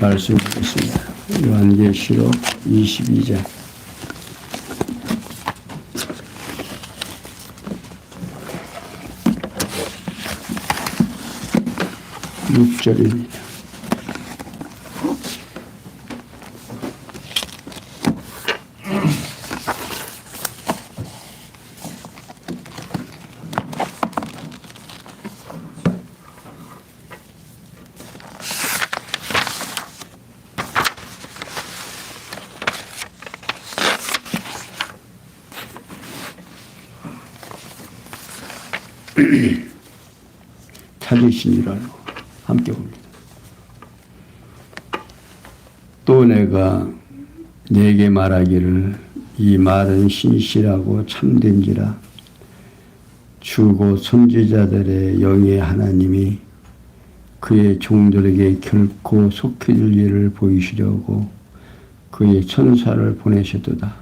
말씀 드리겠습니다. 요한계시록 22장 6절입니다. 찾으신 줄 알고 함께 봅니다. 또 내가 네게 말하기를 이 말은 신실하고 참된지라 주고 선지자들의 영의 하나님이 그의 종들에게 결코 속해줄 일을 보이시려고 그의 천사를 보내셨도다.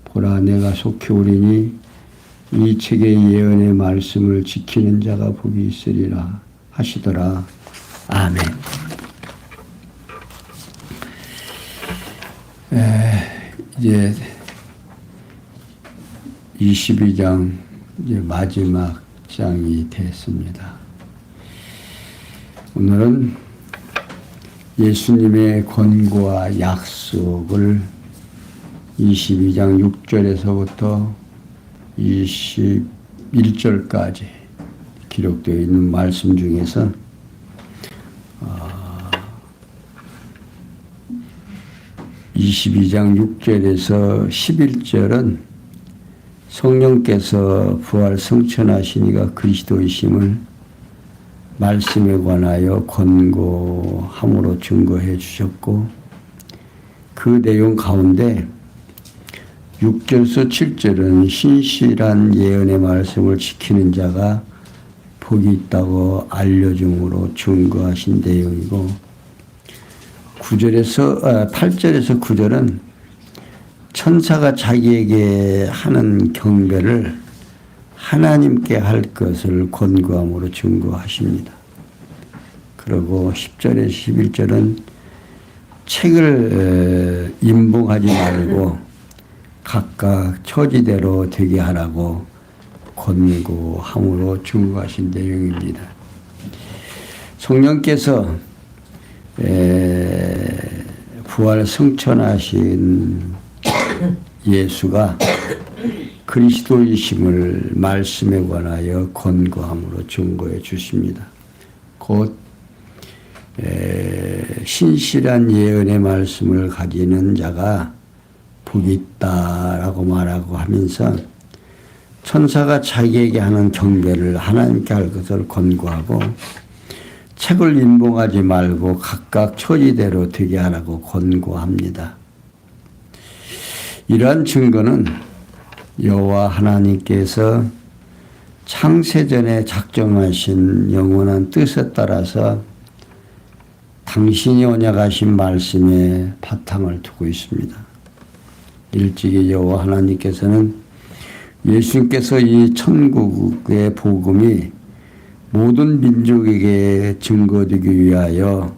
보라 내가 속해오리니 이 책의 예언의 말씀을 지키는 자가 복이 있으리라 하시더라. 아멘. 이제 22장 이제 마지막 장이 됐습니다. 오늘은 예수님의 권고와 약속을 22장 6절에서부터 21절까지 기록되어 있는 말씀 중에서 22장 6절에서 11절은 성령께서 부활 성천하시니가 그리스도이심을 말씀에 관하여 권고함으로 증거해 주셨고, 그 내용 가운데 6절에서 7절은 신실한 예언의 말씀을 지키는 자가 복이 있다고 알려줌으로 증거하신 내용이고, 8절에서 9절은 천사가 자기에게 하는 경배를 하나님께 할 것을 권고함으로 증거하십니다. 그리고 10절에서 11절은 책을 임봉하지 말고 각각 처지대로 되게 하라고 권고함으로 증거하신 내용입니다. 성령께서 부활 승천하신 예수가 그리스도이심을 말씀에 관하여 권고함으로 증거해 주십니다. 곧 신실한 예언의 말씀을 가지는 자가 복이 있다라고 말하고 하면서 천사가 자기에게 하는 경배를 하나님께 할 것을 권고하고, 책을 임봉하지 말고 각각 처지대로 되게 하라고 권고합니다. 이러한 증거는 여호와 하나님께서 창세전에 작정하신 영원한 뜻에 따라서 당신이 언약하신 말씀에 바탕을 두고 있습니다. 일찍이 여호와 하나님께서는 예수님께서 이 천국의 복음이 모든 민족에게 증거되기 위하여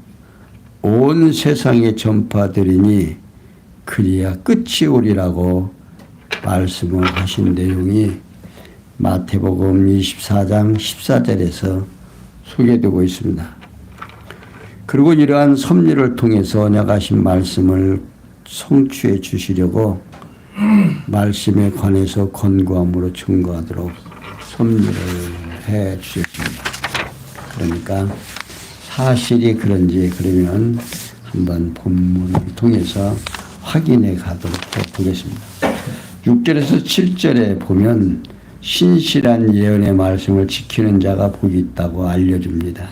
온 세상에 전파되리니 그리야 끝이 오리라고 말씀을 하신 내용이 마태복음 24장 14절에서 소개되고 있습니다. 그리고 이러한 섭리를 통해서 언약하신 말씀을 성취해 주시려고 말씀에 관해서 권고함으로 증거하도록 섭리를 해 주셨습니다. 그러니까 사실이 그런지 그러면 한번 본문을 통해서 확인해 가도록 보겠습니다. 6절에서 7절에 보면 신실한 예언의 말씀을 지키는 자가 복이 있다고 알려줍니다.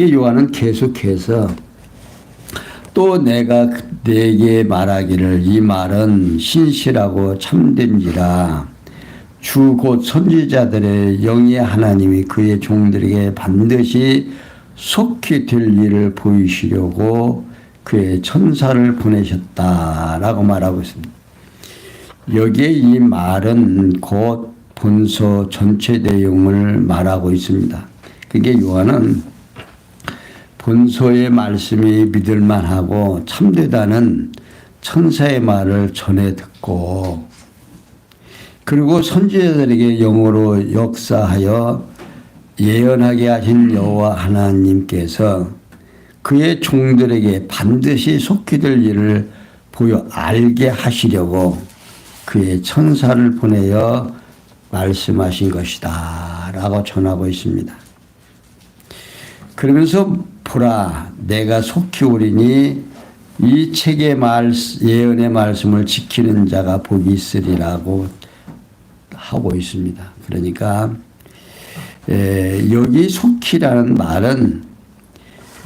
요한은 계속해서 또 내가 네게 말하기를 이 말은 신실하고 참된지라 주 곧 선지자들의 영의 하나님이 그의 종들에게 반드시 속히 될 일을 보이시려고 그의 천사를 보내셨다라고 말하고 있습니다. 여기에 이 말은 곧 본서 전체 내용을 말하고 있습니다. 그게 요한은 본소의 말씀이 믿을만하고 참되다는 천사의 말을 전해 듣고 그리고 선지자들에게 영으로 역사하여 예언하게 하신 여호와 하나님께서 그의 종들에게 반드시 속히 될 일을 보여 알게 하시려고 그의 천사를 보내어 말씀하신 것이다 라고 전하고 있습니다. 그러면서 보라 내가 속히 오리니 이 책의 예언의 말씀을 지키는 자가 복이 있으리라고 하고 있습니다. 그러니까 여기 속히라는 말은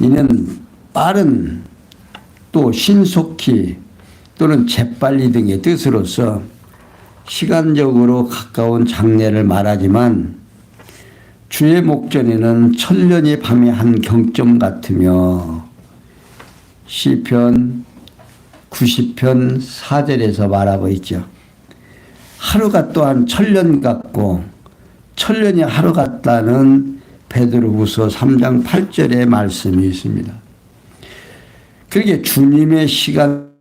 이는 빠른 또 신속히 또는 재빨리 등의 뜻으로서 시간적으로 가까운 장래를 말하지만 주의 목전에는 천년이 밤의 한 경점 같으며 시편 90편 4절에서 말하고 있죠. 하루가 또한 천년 같고 천년이 하루 같다는 베드로후서 3장 8절의 말씀이 있습니다. 그러게 주님의 시간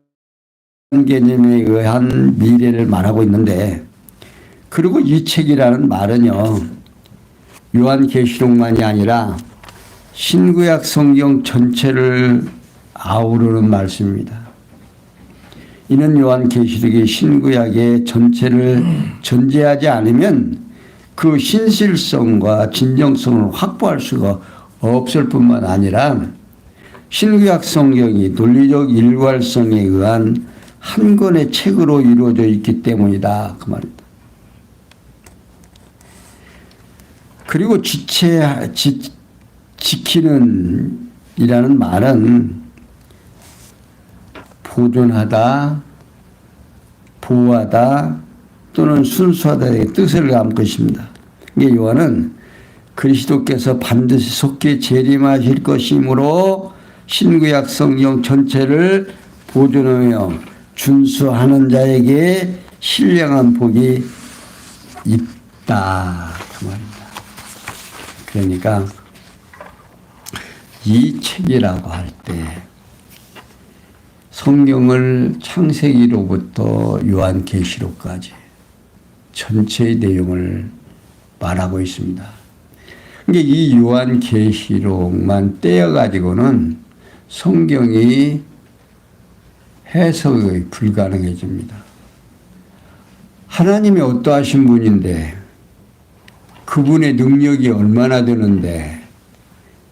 개념에 의한 미래를 말하고 있는데 그리고 이 책이라는 말은요. 요한계시록만이 아니라 신구약 성경 전체를 아우르는 말씀입니다. 이는 요한계시록이 신구약의 전체를 전제하지 않으면 그 신실성과 진정성을 확보할 수가 없을 뿐만 아니라 신구약 성경이 논리적 일관성에 의한 한 권의 책으로 이루어져 있기 때문이다. 그 말입니다. 그리고 지키는 이라는 말은 보존하다, 보호하다 또는 순수하다의 뜻을 담고 있습니다. 이게 요한은 그리스도께서 반드시 속히 재림하실 것이므로 신구약 성경 전체를 보존하며 준수하는 자에게 신령한 복이 있다. 그 말입니다. 그러니까 이 책이라고 할 때 성경을 창세기로부터 요한계시록까지 전체의 내용을 말하고 있습니다. 그러니까 이 요한계시록만 떼어가지고는 성경이 해석이 불가능해집니다. 하나님이 어떠하신 분인데 그분의 능력이 얼마나 되는데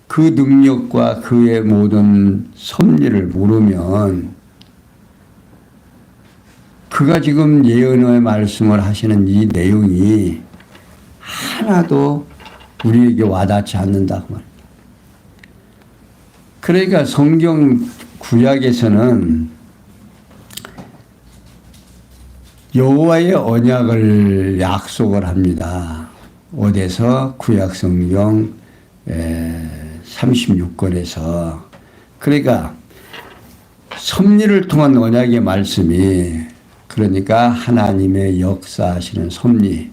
그 능력과 그의 모든 섭리를 모르면 그가 지금 예언의 말씀을 하시는 이 내용이 하나도 우리에게 와닿지 않는다고 말입니다. 그러니까 성경 구약에서는 여호와의 언약을 약속을 합니다. 어디서? 구약 성경 36권에서. 그러니까 섭리를 통한 언약의 말씀이 그러니까 하나님의 역사하시는 섭리,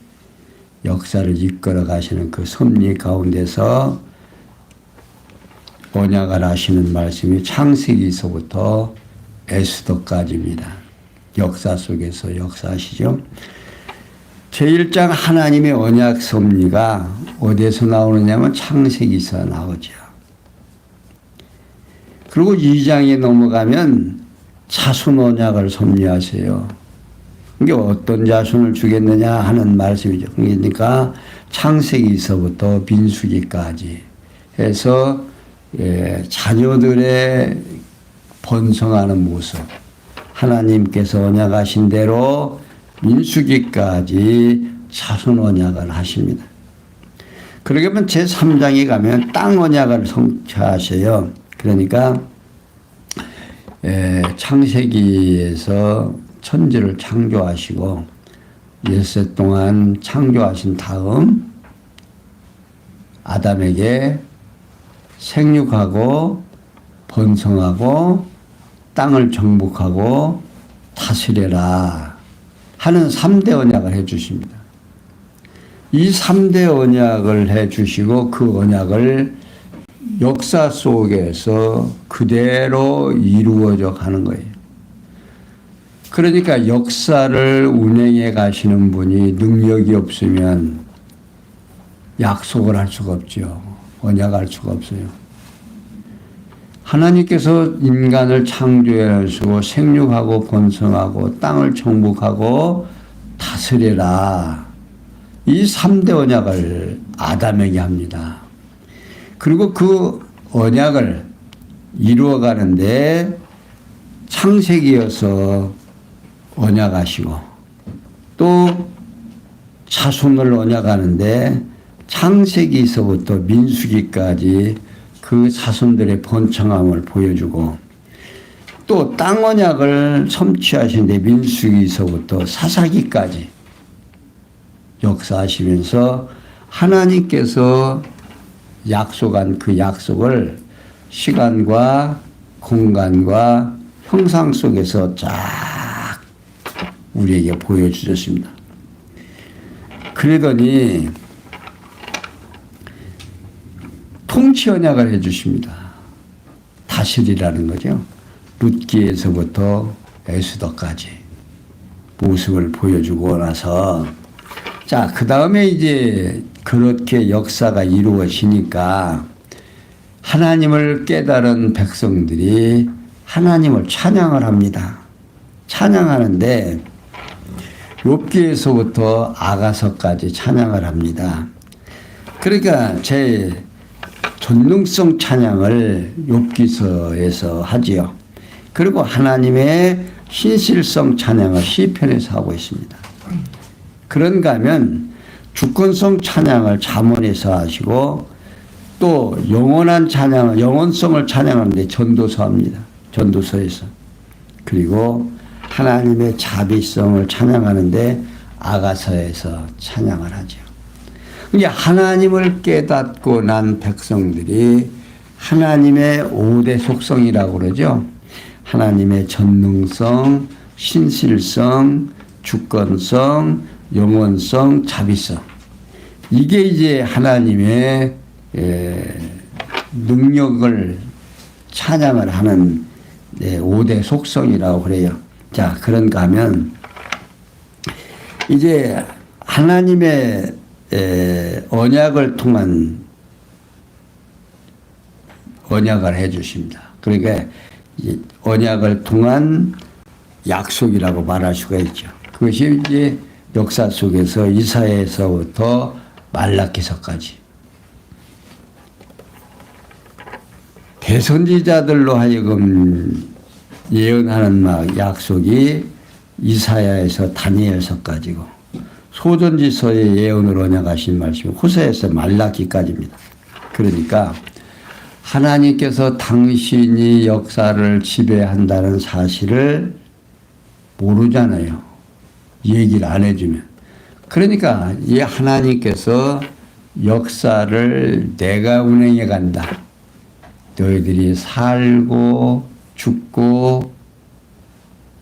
역사를 이끌어 가시는 그 섭리 가운데서 언약을 하시는 말씀이 창세기서부터 에스더까지입니다. 역사 속에서 역사하시죠. 제1장 하나님의 언약 섭리가 어디에서 나오느냐면 창세기서 나오죠. 그리고 2장에 넘어가면 자손 언약을 섭리하세요. 이게 어떤 자손을 주겠느냐 하는 말씀이죠. 그러니까 창세기서부터 민수기까지 해서 자녀들의 번성하는 모습, 하나님께서 언약하신 대로 민수기까지 자손 언약을 하십니다. 그러면 제3장에 가면 땅 언약을 성취하셔요. 그러니까 창세기에서 천지를 창조하시고 엿새 동안 창조하신 다음 아담에게 생육하고 번성하고 땅을 정복하고 다스려라 하는 3대 언약을 해 주십니다. 이 3대 언약을 해 주시고 그 언약을 역사 속에서 그대로 이루어져 가는 거예요. 그러니까 역사를 운행해 가시는 분이 능력이 없으면 약속을 할 수가 없죠. 언약할 수가 없어요. 하나님께서 인간을 창조해 하시고 생육하고 번성하고 땅을 정복하고 다스려라. 이 3대 언약을 아담에게 합니다. 그리고 그 언약을 이루어가는데 창세기여서 언약하시고 또 자손을 언약하는데 창세기에서부터 민수기까지 그 자손들의 번창함을 보여주고 또 땅 언약을 성취하시는데 민수기에서부터 사사기까지 역사하시면서 하나님께서 약속한 그 약속을 시간과 공간과 형상 속에서 쫙 우리에게 보여주셨습니다. 그러더니 통치 언약을 해주십니다. 다스리라는 거죠. 룻기에서부터 에스더까지 모습을 보여주고 나서 자, 그 다음에 이제 그렇게 역사가 이루어지니까 하나님을 깨달은 백성들이 하나님을 찬양을 합니다. 찬양하는데 욥기에서부터 아가서까지 찬양을 합니다. 그러니까 제 전능성 찬양을 욥기서에서 하지요. 그리고 하나님의 신실성 찬양을 시편에서 하고 있습니다. 그런가 하면 주권성 찬양을 잠언에서 하시고 또 영원한 찬양을 영원성을 찬양하는데 전도서 합니다. 전도서에서. 그리고 하나님의 자비성을 찬양하는데 아가서에서 찬양을 하죠. 이제 하나님을 깨닫고 난 백성들이 하나님의 5대 속성이라고 그러죠. 하나님의 전능성, 신실성, 주권성, 영원성, 자비성. 이게 이제 하나님의 능력을 찬양을 하는 5대 속성이라고 그래요. 자, 그런가 하면 이제 하나님의 언약을 통한 언약을 해 주십니다. 그러니까 언약을 통한 약속이라고 말할 수가 있죠. 그것이 이제 역사 속에서 이사야에서부터 말라기서까지 대선지자들로 하여금 예언하는 약속이 이사야에서 다니엘서까지고 소전지서의 예언으로 언약하신 말씀이 호세에서 말라기까지입니다. 그러니까 하나님께서 당신이 역사를 지배한다는 사실을 모르잖아요. 얘기를 안 해주면. 그러니까 이 하나님께서 역사를 내가 운행해 간다. 너희들이 살고 죽고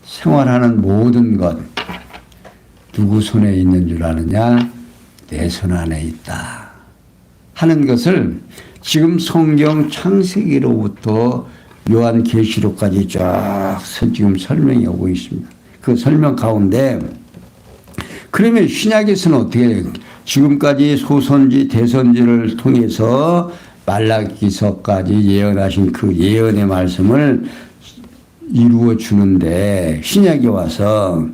생활하는 모든 것 누구 손에 있는 줄 아느냐? 내 손 안에 있다. 하는 것을 지금 성경 창세기로부터 요한계시록까지 쫙 지금 설명이 오고 있습니다. 그 설명 가운데 그러면 신약에서는 어떻게 해요? 지금까지 소선지 대선지를 통해서 말라기서까지 예언하신 그 예언의 말씀을 이루어 주는데 신약에 와서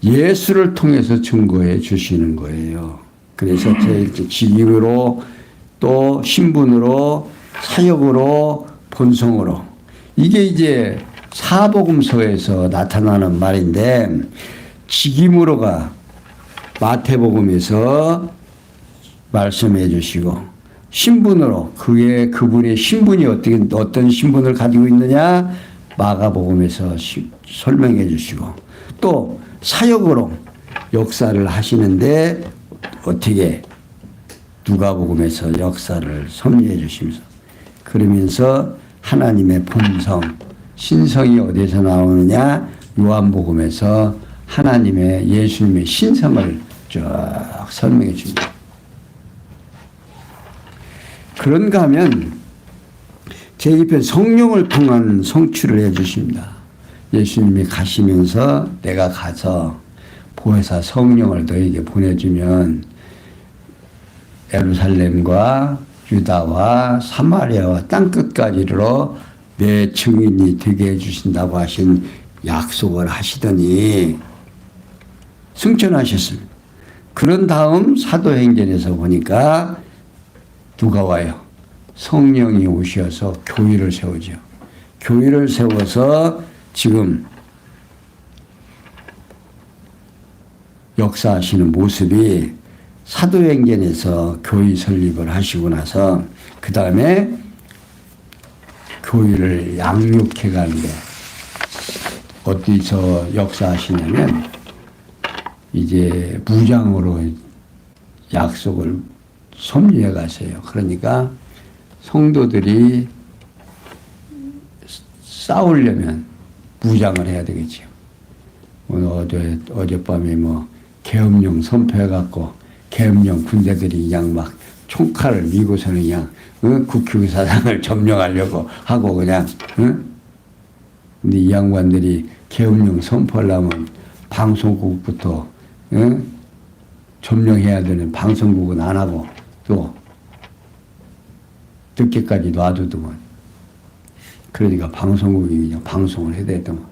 예수를 통해서 증거해 주시는 거예요. 그래서 제 직임으로 또 신분으로 사역으로 본성으로 이게 이제 사복음서에서 나타나는 말인데 직임으로가 마태복음에서 말씀해 주시고 신분으로 그분의 신분이 어떤 신분을 가지고 있느냐 마가복음에서 설명해 주시고 또 사역으로 역사를 하시는데 어떻게 누가복음에서 역사를 섭리해 주시면서 그러면서 하나님의 본성 신성이 어디서 나오느냐 요한복음에서 하나님의 예수님의 신성을 쫙 설명해 줍니다. 그런가 하면 제2편 성령을 통한 성취를 해 주십니다. 예수님이 가시면서 내가 가서 보혜사 성령을 너에게 보내주면 예루살렘과 유다와 사마리아와 땅끝까지 이르러 내 증인이 되게 해주신다고 하신 약속을 하시더니 승천하셨습니다. 그런 다음 사도행전에서 보니까 누가 와요? 성령이 오셔서 교회를 세우죠. 교회를 세워서 지금 역사하시는 모습이 사도행전에서 교회 설립을 하시고 나서 그 다음에 교회를 양육해 가는데 어디서 역사하시냐면 이제 무장으로 약속을 섭리해 가세요. 그러니까 성도들이 싸우려면 무장을 해야 되겠죠. 오늘 어젯밤에 뭐 계엄령 선포해갖고 계엄령 군대들이 그냥 막 총칼을 미고서는 그냥 국회의사당을 점령하려고 하고 그냥 근데 이 양반들이 계엄령 선포하려면 방송국부터 점령해야 되는 방송국은 안 하고 또 늦게까지 놔두더만. 그러니까 방송국이 그냥 방송을 해야 되더만.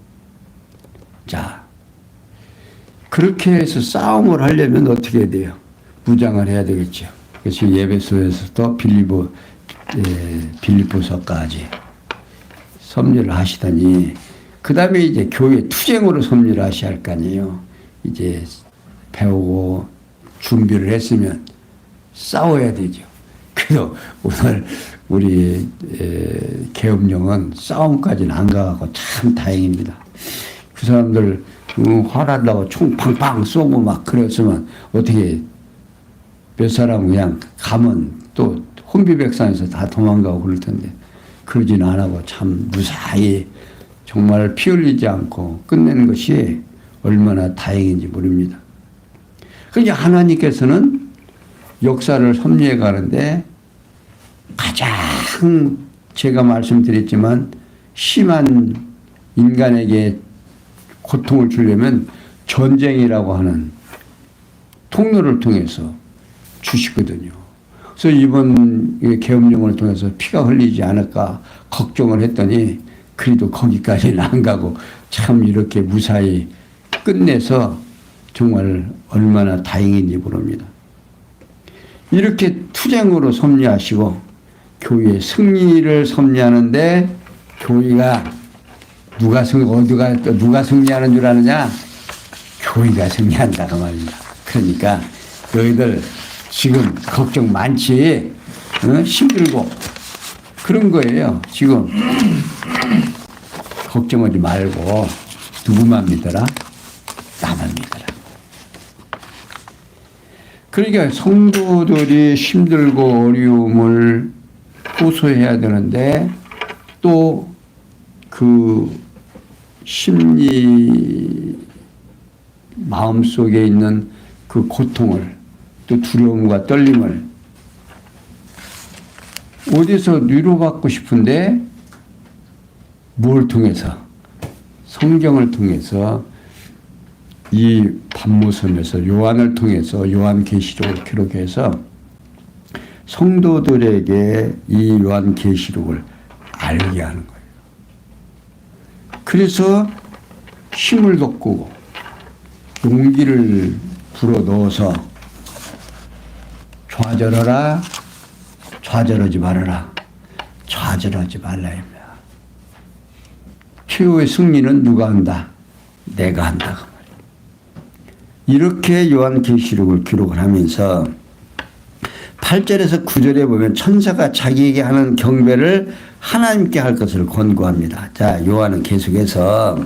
자, 그렇게 해서 싸움을 하려면 어떻게 해야 돼요? 무장을 해야 되겠죠. 그래서 예배소에서도 빌립보서까지 섭리를 하시더니 그 다음에 이제 교회 투쟁으로 섭리를 하셔야 할 거 아니에요. 이제 배우고 준비를 했으면 싸워야 되죠. 그래서 오늘 우리 계엄령은 싸움까지는 안 가고 참 다행입니다. 그 사람들 화난다고 총 팡팡 쏘고 막 그랬으면 어떻게 몇 사람 그냥 가면 또 혼비백산에서 다 도망가고 그럴 텐데 그러지는 안 하고 참 무사히 정말 피 흘리지 않고 끝내는 것이 얼마나 다행인지 모릅니다. 그러니까 하나님께서는 역사를 섭리해 가는데 가장 제가 말씀드렸지만 심한 인간에게 고통을 주려면 전쟁이라고 하는 통로를 통해서 주시거든요. 그래서 이번 계엄령을 통해서 피가 흘리지 않을까 걱정을 했더니 그래도 거기까지는 안 가고 참 이렇게 무사히 끝내서 정말 얼마나 다행인지 모릅니다. 이렇게 투쟁으로 섭리하시고 교회의 승리를 섭리하는데 교회가 누가 승리하는 줄 아느냐? 교회가 승리한다고 말입니다. 그러니까 너희들 지금 걱정 많지? 힘들고 그런 거예요. 지금 걱정하지 말고 누구만 믿어라? 나만 믿어라. 그러니까 성도들이 힘들고 어려움을 호소해야 되는데 또 그 심리 마음속에 있는 그 고통을 또 두려움과 떨림을 어디서 위로받고 싶은데 뭘 통해서? 성경을 통해서 이 반모섬에서 요한을 통해서 요한계시록을 기록해서 성도들에게 이 요한계시록을 알게 하는 거예요. 그래서 힘을 돋구고 용기를 불어넣어서 좌절하라, 좌절하지 말아라, 좌절하지 말라입니다. 최후의 승리는 누가 한다? 내가 한다. 이렇게 요한계시록을 기록을 하면서 8절에서 9절에 보면 천사가 자기에게 하는 경배를 하나님께 할 것을 권고합니다. 자, 요한은 계속해서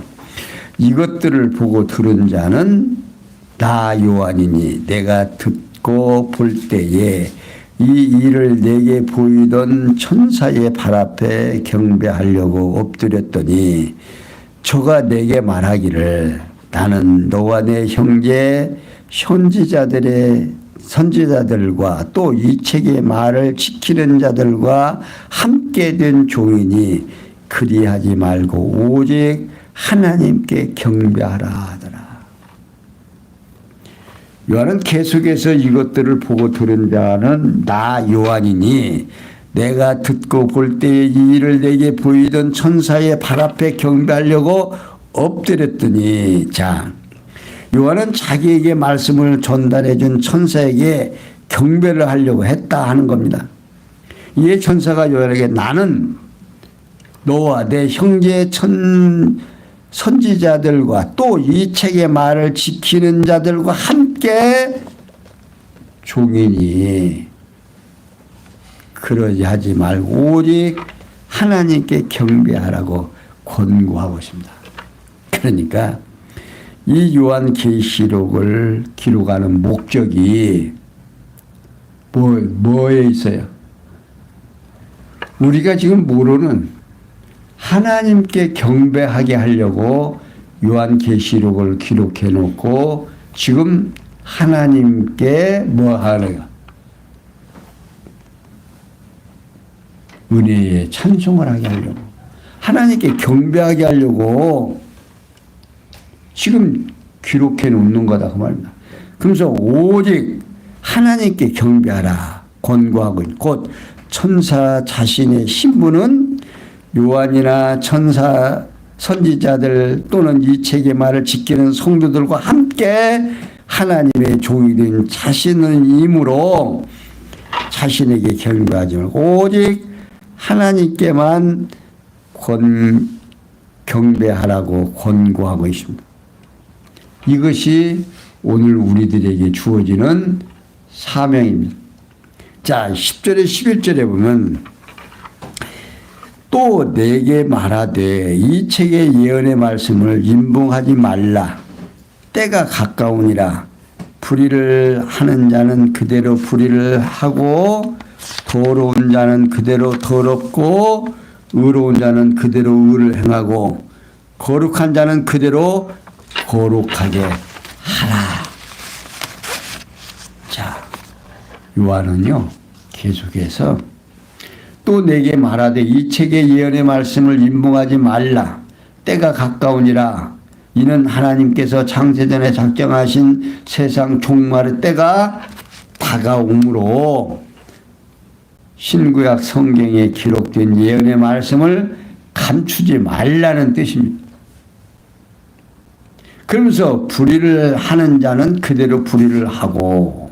이것들을 보고 들은 자는 나 요한이니 내가 듣고 볼 때에 이 일을 내게 보이던 천사의 발 앞에 경배하려고 엎드렸더니 저가 내게 말하기를 나는 너와 내 형제 선지자들의 선지자들과 또 이 책의 말을 지키는 자들과 함께 된 종이니 그리하지 말고 오직 하나님께 경배하라 하더라. 요한은 계속해서 이것들을 보고 들은 자는 나 요한이니 내가 듣고 볼 때에 이 일을 내게 보이던 천사의 발 앞에 경배하려고 엎드렸더니, 자, 요한은 자기에게 말씀을 전달해 준 천사에게 경배를 하려고 했다 하는 겁니다. 이에 천사가 요한에게 나는 너와 내 형제 선지자들과 또 이 책의 말을 지키는 자들과 함께 종이니 그러지 하지 말고 오직 하나님께 경배하라고 권고하고 있습니다. 그러니까 이 요한계시록을 기록하는 목적이 뭐에 있어요? 우리가 지금 모르는 하나님께 경배하게 하려고 요한계시록을 기록해 놓고 지금 하나님께 뭐 하는 은혜에 찬송을 하게 하려고 하나님께 경배하게 하려고 지금 기록해 놓는 거다 그 말입니다. 그러면서 오직 하나님께 경배하라 권고하고 곧 천사 자신의 신분은 요한이나 천사 선지자들 또는 이 책의 말을 지키는 성도들과 함께 하나님의 종이 된 자신은 이므로 자신에게 경배하지 말고 오직 하나님께만 경배하라고 권고하고 있습니다. 이것이 오늘 우리들에게 주어지는 사명입니다. 자, 10절에 11절에 보면 또 내게 말하되 이 책의 예언의 말씀을 임봉하지 말라. 때가 가까우니라. 불의를 하는 자는 그대로 불의를 하고 더러운 자는 그대로 더럽고 의로운 자는 그대로 의를 행하고 거룩한 자는 그대로 거룩하게 하라. 자, 요한은요 계속해서 또 내게 말하되 이 책의 예언의 말씀을 임봉하지 말라. 때가 가까우니라. 이는 하나님께서 창세전에 작정하신 세상 종말의 때가 다가오므로 신구약 성경에 기록된 예언의 말씀을 감추지 말라는 뜻입니다. 그러면서 불의를 하는 자는 그대로 불의를 하고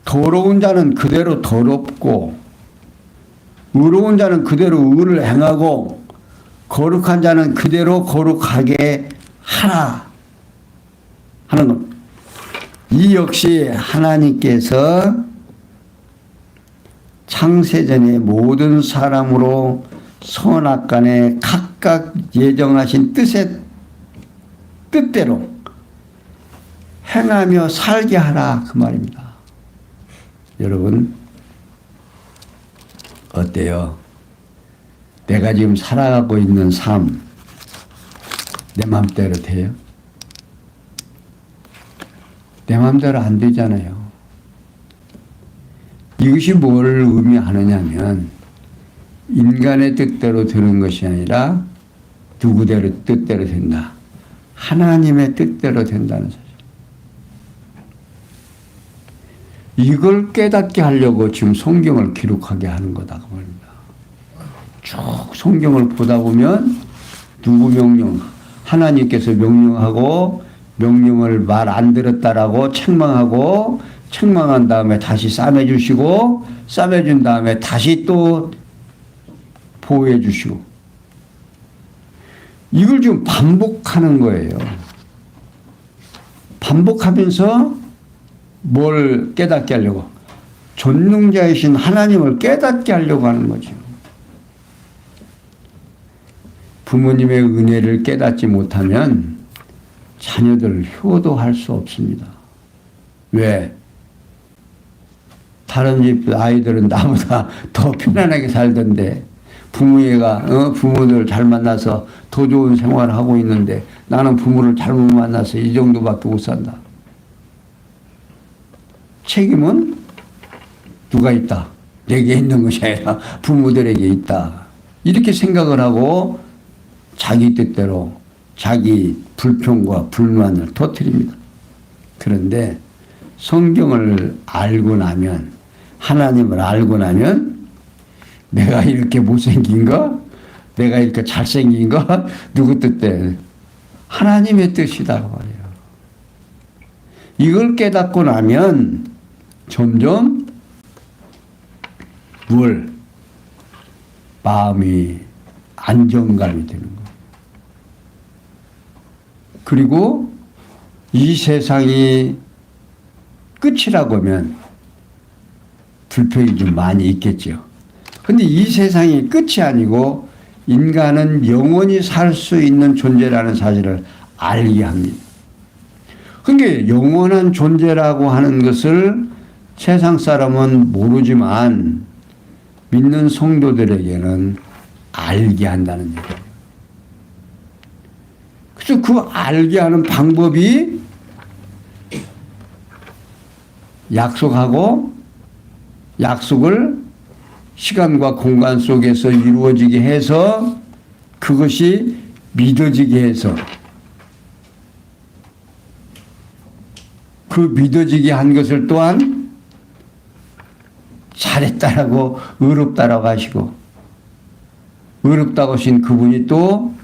더러운 자는 그대로 더럽고 의로운 자는 그대로 의를 행하고 거룩한 자는 그대로 거룩하게 하라 하는 겁니다. 이 역시 하나님께서 창세전에 모든 사람으로 선악간에 각각 예정하신 뜻대로 행하며 살게 하라 그 말입니다. 여러분 어때요? 내가 지금 살아가고 있는 삶 내 마음대로 돼요? 내 마음대로 안 되잖아요. 이것이 뭘 의미하느냐면 인간의 뜻대로 되는 것이 아니라 누구대로 뜻대로 된다. 하나님의 뜻대로 된다는 사실. 이걸 깨닫게 하려고 지금 성경을 기록하게 하는 거다 그 말입니다. 쭉 성경을 보다 보면 누구 명령? 하나님께서 명령하고 명령을 말 안 들었다라고 책망하고 책망한 다음에 다시 싸매주시고 싸매준 다음에 다시 또 보호해 주시고 이걸 지금 반복하는 거예요. 반복하면서 뭘 깨닫게 하려고? 전능자이신 하나님을 깨닫게 하려고 하는 거죠. 부모님의 은혜를 깨닫지 못하면 자녀들을 효도할 수 없습니다. 왜? 다른 집 아이들은 나보다 더 편안하게 살던데 부모들 잘 만나서 더 좋은 생활을 하고 있는데 나는 부모를 잘못 만나서 이 정도밖에 못 산다. 책임은 누가 있다? 내게 있는 것이 아니라 부모들에게 있다. 이렇게 생각을 하고 자기 뜻대로 자기 불평과 불만을 터뜨립니다. 그런데 성경을 알고 나면, 하나님을 알고 나면 내가 이렇게 못생긴가? 내가 이렇게 잘생긴가? 누구 뜻대로? 하나님의 뜻이다 말이에요. 이걸 깨닫고 나면 점점 마음이 안정감이 되는 거예요. 그리고 이 세상이 끝이라고 하면 불평이 좀 많이 있겠죠. 근데 이 세상이 끝이 아니고 인간은 영원히 살 수 있는 존재라는 사실을 알게 합니다. 그러니까 영원한 존재라고 하는 것을 세상 사람은 모르지만 믿는 성도들에게는 알게 한다는 얘기예요. 그래서 그 알게 하는 방법이 약속하고 약속을 시간과 공간 속에서 이루어지게 해서 그것이 믿어지게 해서 그 믿어지게 한 것을 또한 잘했다라고 의롭다라고 하시고 의롭다고 하신 그분이 또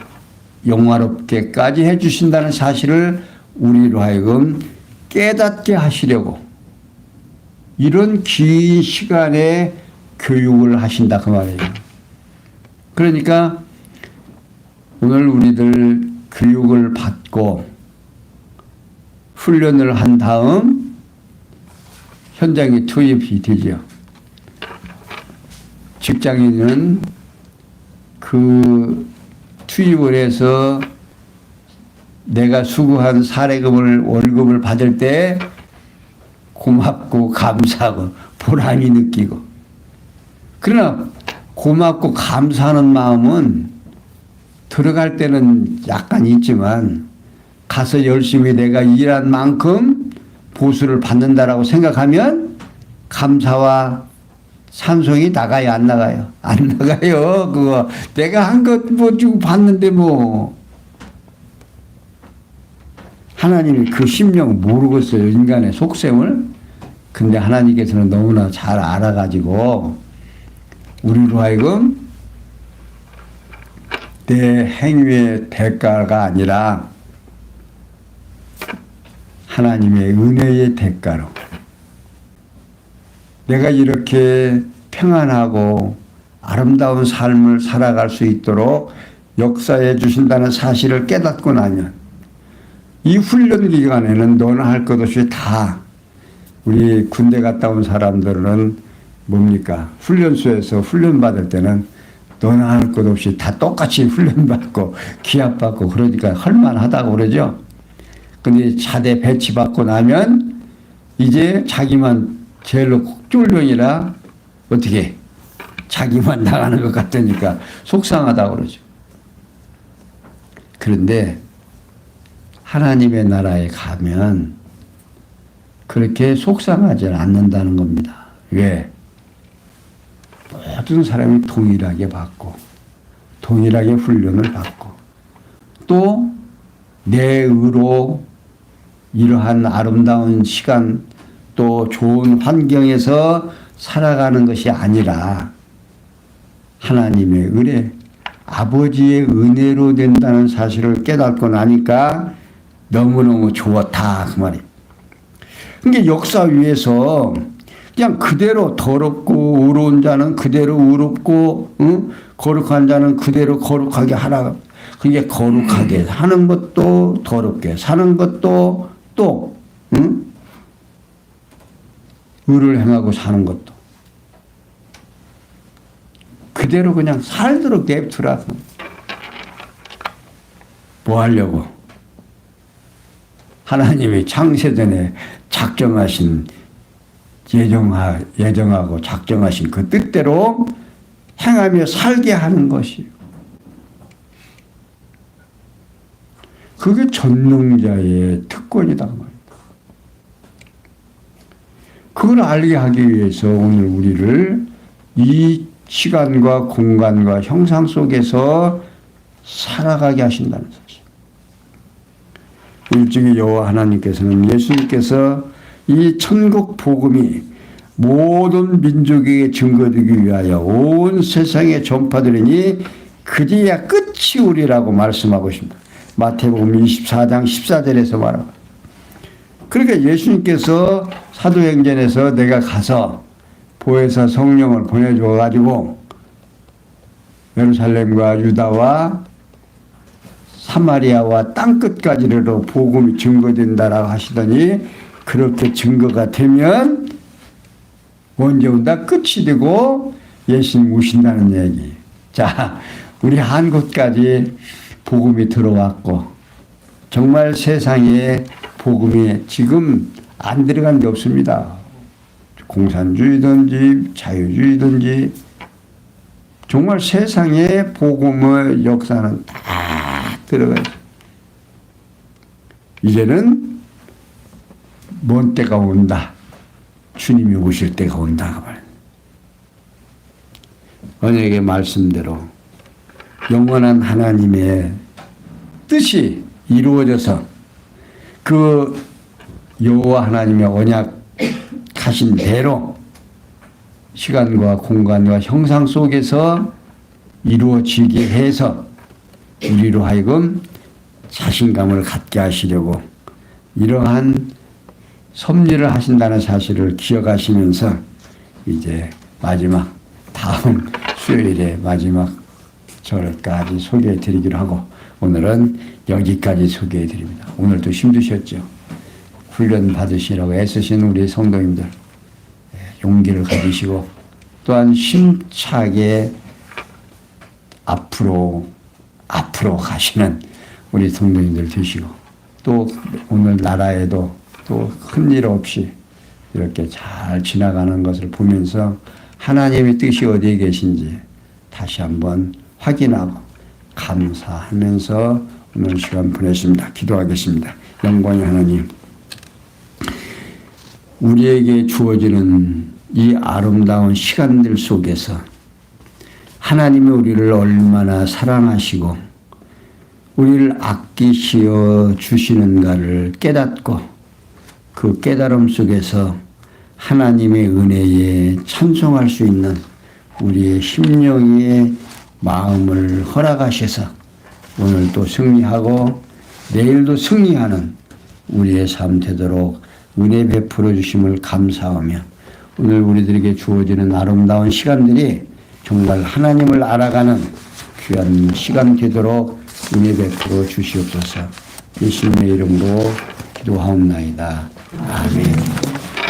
영화롭게까지 해주신다는 사실을 우리로 하여금 깨닫게 하시려고 이런 긴 시간에 교육을 하신다 그 말이에요. 그러니까 오늘 우리들 교육을 받고 훈련을 한 다음 현장에 투입이 되죠. 직장인은 그 투입을 해서 내가 수고한 사례금을 월급을 받을 때 고맙고 감사하고 보람이 느끼고, 그러나 고맙고 감사하는 마음은 들어갈 때는 약간 있지만 가서 열심히 내가 일한 만큼 보수를 받는다라고 생각하면 감사와 찬송이 나가요, 안 나가요? 안 나가요. 그거 내가 한 것 뭐 주고 받는데 뭐. 하나님이 그 심령 모르겠어요, 인간의 속셈을. 근데 하나님께서는 너무나 잘 알아가지고 우리로 하여금 내 행위의 대가가 아니라 하나님의 은혜의 대가로 내가 이렇게 평안하고 아름다운 삶을 살아갈 수 있도록 역사해 주신다는 사실을 깨닫고 나면 이 훈련 기간에는 너나 할 것 없이 다, 우리 군대 갔다 온 사람들은 뭡니까? 훈련소에서 훈련받을 때는 너나 할 것 없이 다 똑같이 훈련받고 기합받고 그러니까 할만하다고 그러죠. 근데 차대 배치받고 나면 이제 자기만 제일로 쫄병이라 어떻게 자기만 나가는 것 같으니까 속상하다고 그러죠. 그런데 하나님의 나라에 가면 그렇게 속상하지 않는다는 겁니다. 왜? 모든 사람이 동일하게 받고 동일하게 훈련을 받고 또 내 의로 이러한 아름다운 시간 또 좋은 환경에서 살아가는 것이 아니라 하나님의 은혜, 아버지의 은혜로 된다는 사실을 깨닫고 나니까 너무너무 좋았다 그 말이에요. 그러니까 역사 위에서 그냥 그대로 더럽고 의로운 자는 그대로 의롭고 거룩한 자는 그대로 거룩하게 하라. 그게 거룩하게 하는 것도 더럽게 사는 것도 또 의를 행하고 사는 것도 그대로 그냥 살도록 냅두라고. 뭐 하려고? 하나님이 창세전에 작정하신 예정하고 작정하신 그 뜻대로 행하며 살게 하는 것이에요. 그게 전능자의 특권이다. 그걸 알게 하기 위해서 오늘 우리를 이 시간과 공간과 형상 속에서 살아가게 하신다는 사실. 일찍이 여호와 하나님께서는 예수님께서 이 천국 복음이 모든 민족에게 증거되기 위하여 온 세상에 전파되리니 그제야 끝이 오리라고 말씀하고 있습니다. 마태복음 24장 14절에서 말하고. 그러니까 예수님께서 사도행전에서 내가 가서 보혜사 성령을 보내줘 가지고 예루살렘과 유다와 사마리아와 땅끝까지로 복음이 증거된다라고 하시더니 그렇게 증거가 되면 언제 온다? 끝이 되고 예수님 오신다는 얘기. 자, 우리 한국까지 복음이 들어왔고 정말 세상에 복음이 지금 안 들어간 데 없습니다. 공산주의든지 자유주의든지 정말 세상에 복음의 역사는 다 들어가 있어요. 이제는 먼 때가 온다. 주님이 오실 때가 온다. 언약의 말씀대로 영원한 하나님의 뜻이 이루어져서 그 여호와 하나님의 언약하신 대로 시간과 공간과 형상 속에서 이루어지게 해서 우리로 하여금 자신감을 갖게 하시려고 이러한 섭리를 하신다는 사실을 기억하시면서 이제 마지막 다음 수요일에 마지막 절까지 소개해 드리기로 하고 오늘은 여기까지 소개해 드립니다. 오늘도 힘드셨죠? 훈련 받으시라고 애쓰신 우리 성도님들 용기를 가지시고 또한 힘차게 앞으로 가시는 우리 성도님들 되시고 또 오늘 나라에도 또 큰일 없이 이렇게 잘 지나가는 것을 보면서 하나님의 뜻이 어디에 계신지 다시 한번 확인하고 감사하면서 오늘 시간 보냈습니다. 기도하겠습니다. 영광의 하나님, 우리에게 주어지는 이 아름다운 시간들 속에서 하나님이 우리를 얼마나 사랑하시고 우리를 아끼시어 주시는가를 깨닫고 그 깨달음 속에서 하나님의 은혜에 찬송할 수 있는 우리의 심령의 마음을 허락하셔서 오늘도 승리하고 내일도 승리하는 우리의 삶 되도록 은혜 베풀어 주심을 감사하며 오늘 우리들에게 주어지는 아름다운 시간들이 정말 하나님을 알아가는 귀한 시간 되도록 은혜 베풀어 주시옵소서. 예수님의 이름으로 기도하옵나이다. 아멘.